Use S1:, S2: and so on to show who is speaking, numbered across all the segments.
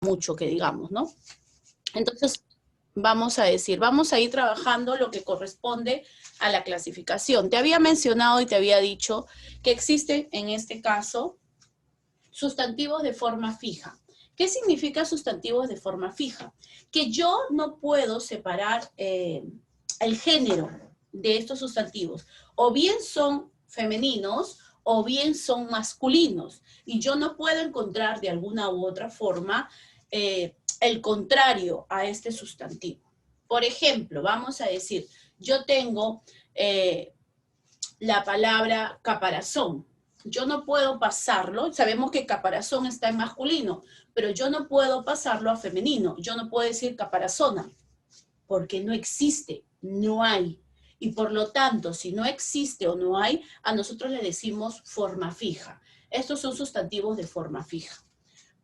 S1: mucho que digamos, ¿no? Entonces, vamos a ir trabajando lo que corresponde a la clasificación. Te había mencionado y te había dicho que existen, en este caso, sustantivos de forma fija. ¿Qué significa sustantivos de forma fija? Que yo no puedo separar el género de estos sustantivos. O bien son femeninos o bien son masculinos. Y yo no puedo encontrar de alguna u otra forma el contrario a este sustantivo. Por ejemplo, vamos a decir, yo tengo la palabra caparazón. Yo no puedo pasarlo, sabemos que caparazón está en masculino, pero yo no puedo pasarlo a femenino. Yo no puedo decir caparazona, porque no existe, no hay. Y por lo tanto, si no existe o no hay, a nosotros le decimos forma fija. Estos son sustantivos de forma fija,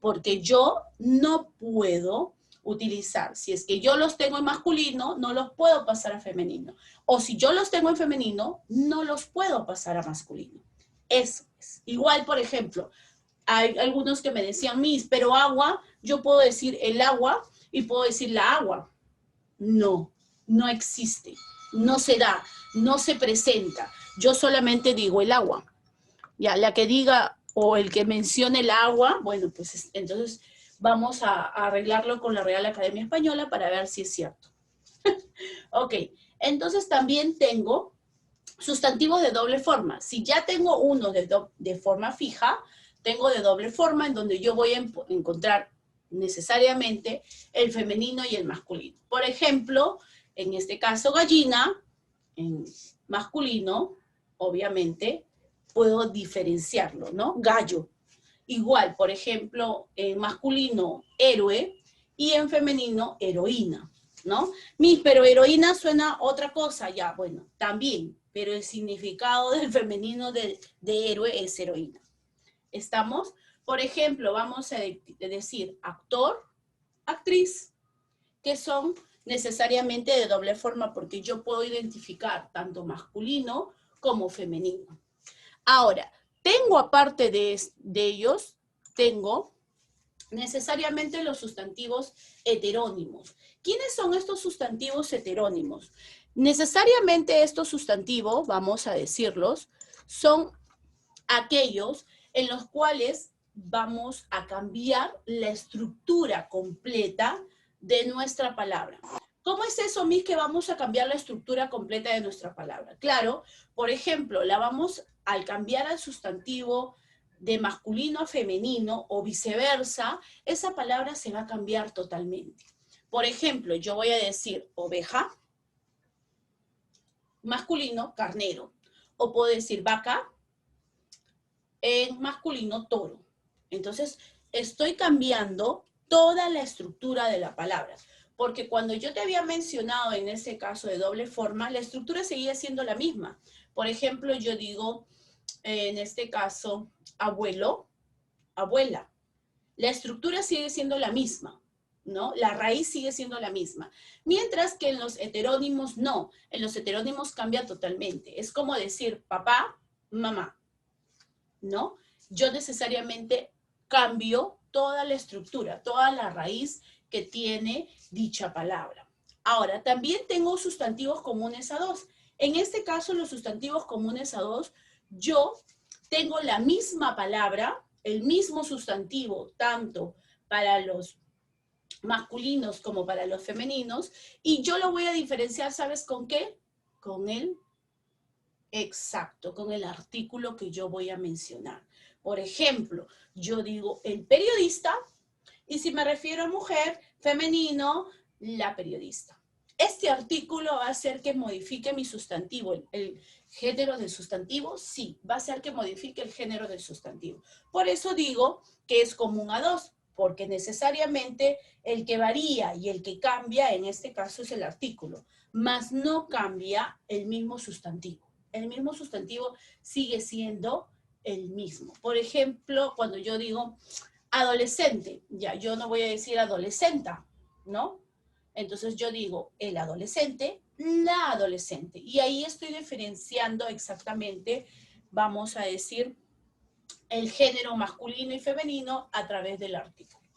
S1: porque yo no puedo utilizar, si es que yo los tengo en masculino, no los puedo pasar a femenino. O si yo los tengo en femenino, no los puedo pasar a masculino. Eso es. Igual, por ejemplo, hay algunos que me decían, Miss, pero agua, yo puedo decir el agua y puedo decir la agua. No, no existe, no se da, no se presenta. Yo solamente digo el agua. Ya, la que diga o el que mencione el agua, bueno, pues entonces vamos a arreglarlo con la Real Academia Española para ver si es cierto. Ok, entonces también tengo sustantivos de doble forma. Si ya tengo uno de forma fija, tengo de doble forma en donde yo voy a encontrar necesariamente el femenino y el masculino. Por ejemplo, en este caso gallina, en masculino, obviamente, puedo diferenciarlo, ¿no? Gallo. Igual, por ejemplo, en masculino, héroe, y en femenino, heroína, ¿no? Pero heroína suena otra cosa, ya, bueno, también, pero el significado del femenino de héroe es heroína. ¿Estamos? Por ejemplo, vamos a decir actor, actriz, que son necesariamente de doble forma porque yo puedo identificar tanto masculino como femenino. Ahora, tengo aparte de ellos, tengo necesariamente los sustantivos heterónimos. ¿Quiénes son estos sustantivos heterónimos? Necesariamente estos sustantivos, vamos a decirlos, son aquellos en los cuales vamos a cambiar la estructura completa de nuestra palabra. ¿Cómo es eso, Miss, que vamos a cambiar la estructura completa de nuestra palabra? Claro, por ejemplo, la vamos al cambiar al sustantivo de masculino a femenino o viceversa, esa palabra se va a cambiar totalmente. Por ejemplo, yo voy a decir oveja, masculino, carnero. O puedo decir vaca, en masculino, toro. Entonces, estoy cambiando toda la estructura de la palabra. Porque cuando yo te había mencionado en ese caso de doble forma, la estructura seguía siendo la misma. Por ejemplo, yo digo, en este caso, abuelo, abuela. La estructura sigue siendo la misma, ¿no? La raíz sigue siendo la misma. Mientras que en los heterónimos no. En los heterónimos cambia totalmente. Es como decir papá, mamá, ¿no? Yo necesariamente cambio toda la estructura, toda la raíz que tiene dicha palabra. Ahora, también tengo sustantivos comunes a dos. En este caso, los sustantivos comunes a dos, yo tengo la misma palabra, el mismo sustantivo, tanto para los masculinos como para los femeninos, y yo lo voy a diferenciar, ¿sabes con qué? Con el exacto, con el artículo que yo voy a mencionar. Por ejemplo, yo digo el periodista, y si me refiero a mujer, femenino, la periodista. Este artículo va a hacer que modifique mi sustantivo. El género del sustantivo, sí, va a hacer que modifique el género del sustantivo. Por eso digo que es común a dos, porque necesariamente el que varía y el que cambia en este caso es el artículo, mas no cambia el mismo sustantivo. El mismo sustantivo sigue siendo el mismo. Por ejemplo, cuando yo digo adolescente, ya yo no voy a decir adolescenta, ¿no? Entonces yo digo el adolescente, la adolescente. Y ahí estoy diferenciando exactamente, vamos a decir, el género masculino y femenino a través del artículo.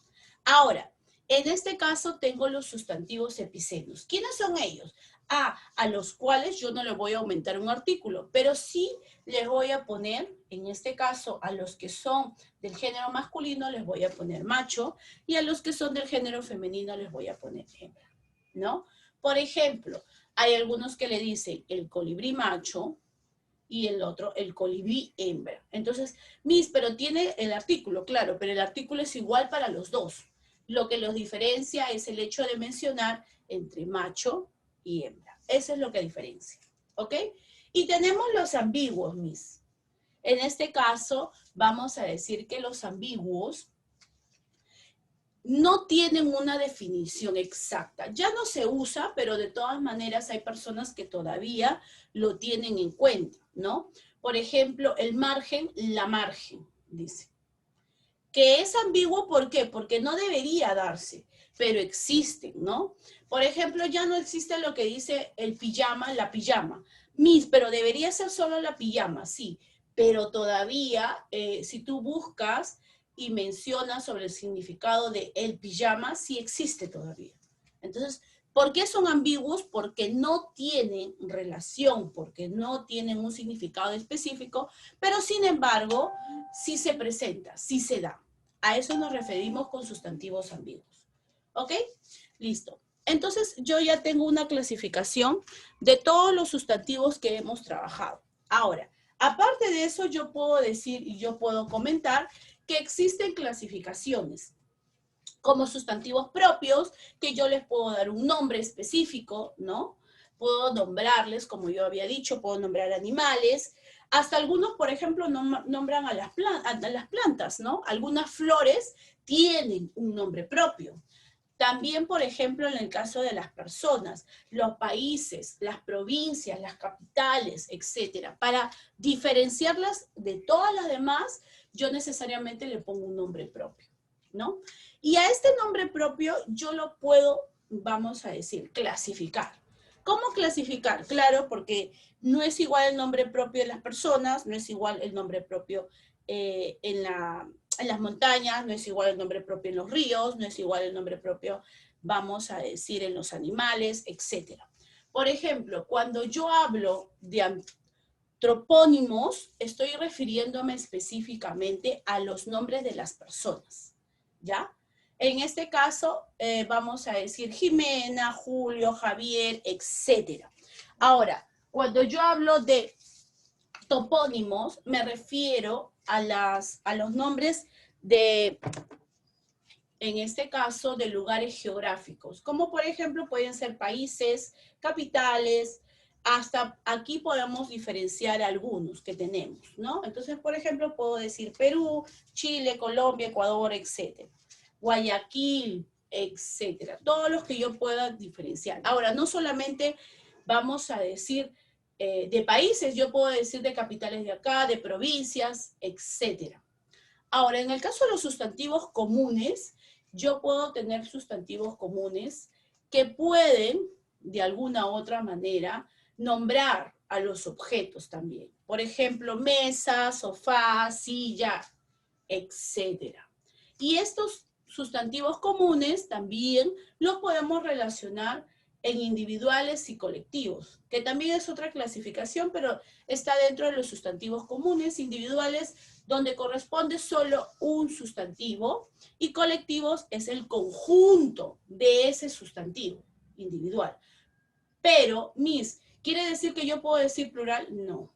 S1: Ahora, en este caso tengo los sustantivos epicénicos. ¿Quiénes son ellos? A los cuales yo no le voy a aumentar un artículo, pero sí les voy a poner, en este caso, a los que son del género masculino les voy a poner macho, y a los que son del género femenino les voy a poner hembra, ¿no? Por ejemplo, hay algunos que le dicen el colibrí macho y el otro el colibrí hembra. Entonces, pero tiene el artículo, claro, pero el artículo es igual para los dos. Lo que los diferencia es el hecho de mencionar entre macho y hembra. Eso es lo que diferencia, ¿ok? Y tenemos los ambiguos, En este caso, vamos a decir que los ambiguos no tienen una definición exacta. Ya no se usa, pero de todas maneras hay personas que todavía lo tienen en cuenta, ¿no? Por ejemplo, el margen, la margen, dice. Que es ambiguo, ¿por qué? Porque no debería darse, pero existen, ¿no? Por ejemplo, ya no existe lo que dice el pijama, la pijama. Pero debería ser solo la pijama, sí. Pero todavía, si tú buscas y mencionas sobre el significado de el pijama, sí existe todavía. Entonces, ¿por qué son ambiguos? Porque no tienen relación, porque no tienen un significado específico, pero sin embargo, sí se presenta, sí se da. A eso nos referimos con sustantivos ambiguos. ¿Ok? Listo. Entonces, yo ya tengo una clasificación de todos los sustantivos que hemos trabajado. Ahora, aparte de eso, yo puedo decir y yo puedo comentar que existen clasificaciones como sustantivos propios, que yo les puedo dar un nombre específico, ¿no? Puedo nombrarles, como yo había dicho, puedo nombrar animales. Hasta algunos, por ejemplo, nombran a las plantas, ¿no? Algunas flores tienen un nombre propio. También, por ejemplo, en el caso de las personas, los países, las provincias, las capitales, etcétera. Para diferenciarlas de todas las demás, yo necesariamente le pongo un nombre propio, ¿no? Y a este nombre propio yo lo puedo, vamos a decir, clasificar. ¿Cómo clasificar? Claro, porque no es igual el nombre propio de las personas, no es igual el nombre propio en las montañas, no es igual el nombre propio en los ríos, no es igual el nombre propio, vamos a decir, en los animales, etc. Por ejemplo, cuando yo hablo de antropónimos, estoy refiriéndome específicamente a los nombres de las personas, ¿ya? En este caso, vamos a decir Jimena, Julio, Javier, etc. Ahora, cuando yo hablo de topónimos, me refiero a los nombres de, en este caso, de lugares geográficos, como por ejemplo pueden ser países, capitales, hasta aquí podemos diferenciar algunos que tenemos, ¿no? Entonces, por ejemplo, puedo decir Perú, Chile, Colombia, Ecuador, etc. Guayaquil, etcétera. Todos los que yo pueda diferenciar. Ahora, no solamente vamos a decir de países, yo puedo decir de capitales de acá, de provincias, etcétera. Ahora, en el caso de los sustantivos comunes, yo puedo tener sustantivos comunes que pueden, de alguna u otra manera, nombrar a los objetos también. Por ejemplo, mesa, sofá, silla, etcétera. Y estos sustantivos comunes también los podemos relacionar en individuales y colectivos, que también es otra clasificación, pero está dentro de los sustantivos comunes, individuales, donde corresponde solo un sustantivo, y colectivos es el conjunto de ese sustantivo individual. Pero, ¿quiere decir que yo puedo decir plural? No.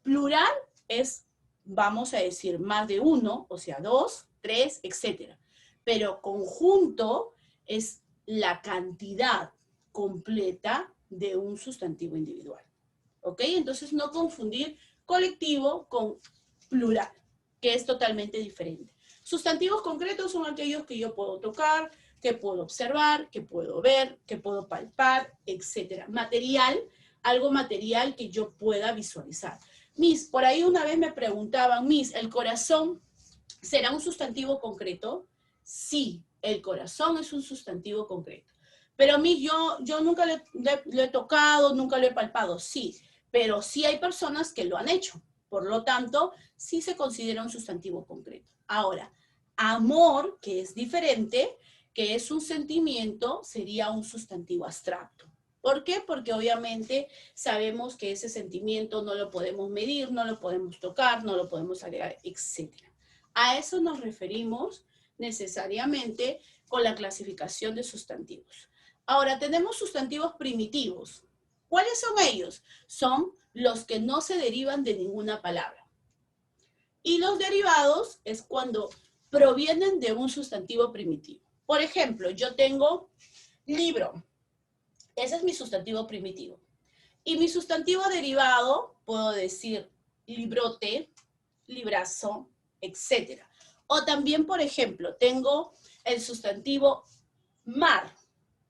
S1: Plural es, vamos a decir, más de uno, o sea, dos, tres, etc. Pero conjunto es la cantidad completa de un sustantivo individual. ¿Ok? Entonces, no confundir colectivo con plural, que es totalmente diferente. Sustantivos concretos son aquellos que yo puedo tocar, que puedo observar, que puedo ver, que puedo palpar, etc. Material, algo material que yo pueda visualizar. Por ahí una vez me preguntaban, ¿el corazón será un sustantivo concreto? Sí, el corazón es un sustantivo concreto. Pero yo nunca lo he tocado, nunca lo he palpado, sí. Pero sí hay personas que lo han hecho. Por lo tanto, sí se considera un sustantivo concreto. Ahora, Amor, que es diferente, que es un sentimiento, sería un sustantivo abstracto. ¿Por qué? Porque obviamente sabemos que ese sentimiento no lo podemos medir, no lo podemos tocar, no lo podemos agregar, etc. A eso nos referimos necesariamente con la clasificación de sustantivos. Ahora, tenemos sustantivos primitivos. ¿Cuáles son ellos? Son los que no se derivan de ninguna palabra. Y los derivados es cuando provienen de un sustantivo primitivo. Por ejemplo, yo tengo libro. Ese es mi sustantivo primitivo. Y mi sustantivo derivado, puedo decir librote, librazo, etc. O también, por ejemplo, tengo el sustantivo mar.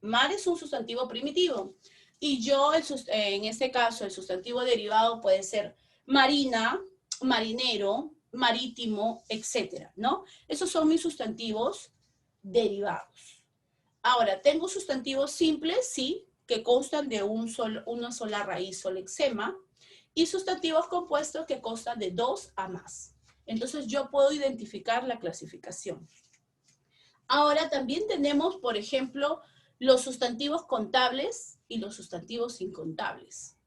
S1: Mar es un sustantivo primitivo. Y yo, en este caso, el sustantivo derivado puede ser marina, marinero, marítimo, etc. ¿No? Esos son mis sustantivos derivados. Ahora, tengo sustantivos simples, sí, que constan de una sola raíz o lexema, y sustantivos compuestos que constan de 2 a más. Entonces, yo puedo identificar la clasificación. Ahora, también tenemos, por ejemplo, los sustantivos contables y los sustantivos incontables.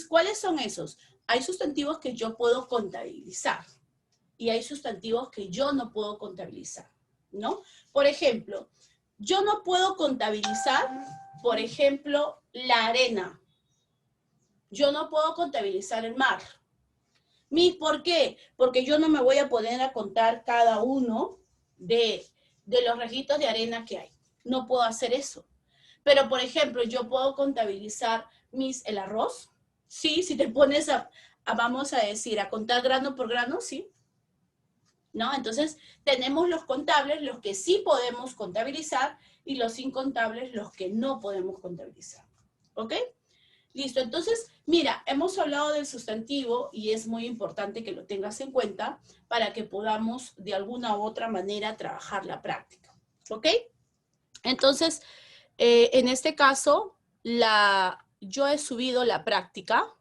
S1: ¿Cuáles son esos? Hay sustantivos que yo puedo contabilizar y hay sustantivos que yo no puedo contabilizar, ¿no? Por ejemplo, yo no puedo contabilizar, por ejemplo, la arena. Yo no puedo contabilizar el mar. ¿Por qué? Porque yo no me voy a poner a contar cada uno de los registros de arena que hay. No puedo hacer eso. Pero, por ejemplo, yo puedo contabilizar el arroz. Sí, si te pones vamos a decir, a contar grano por grano, sí. ¿No? Entonces, tenemos los contables, los que sí podemos contabilizar, y los incontables, los que no podemos contabilizar. ¿Ok? Listo, entonces, mira, hemos hablado del sustantivo y es muy importante que lo tengas en cuenta para que podamos de alguna u otra manera trabajar la práctica. ¿Ok? Entonces, en este caso, yo he subido la práctica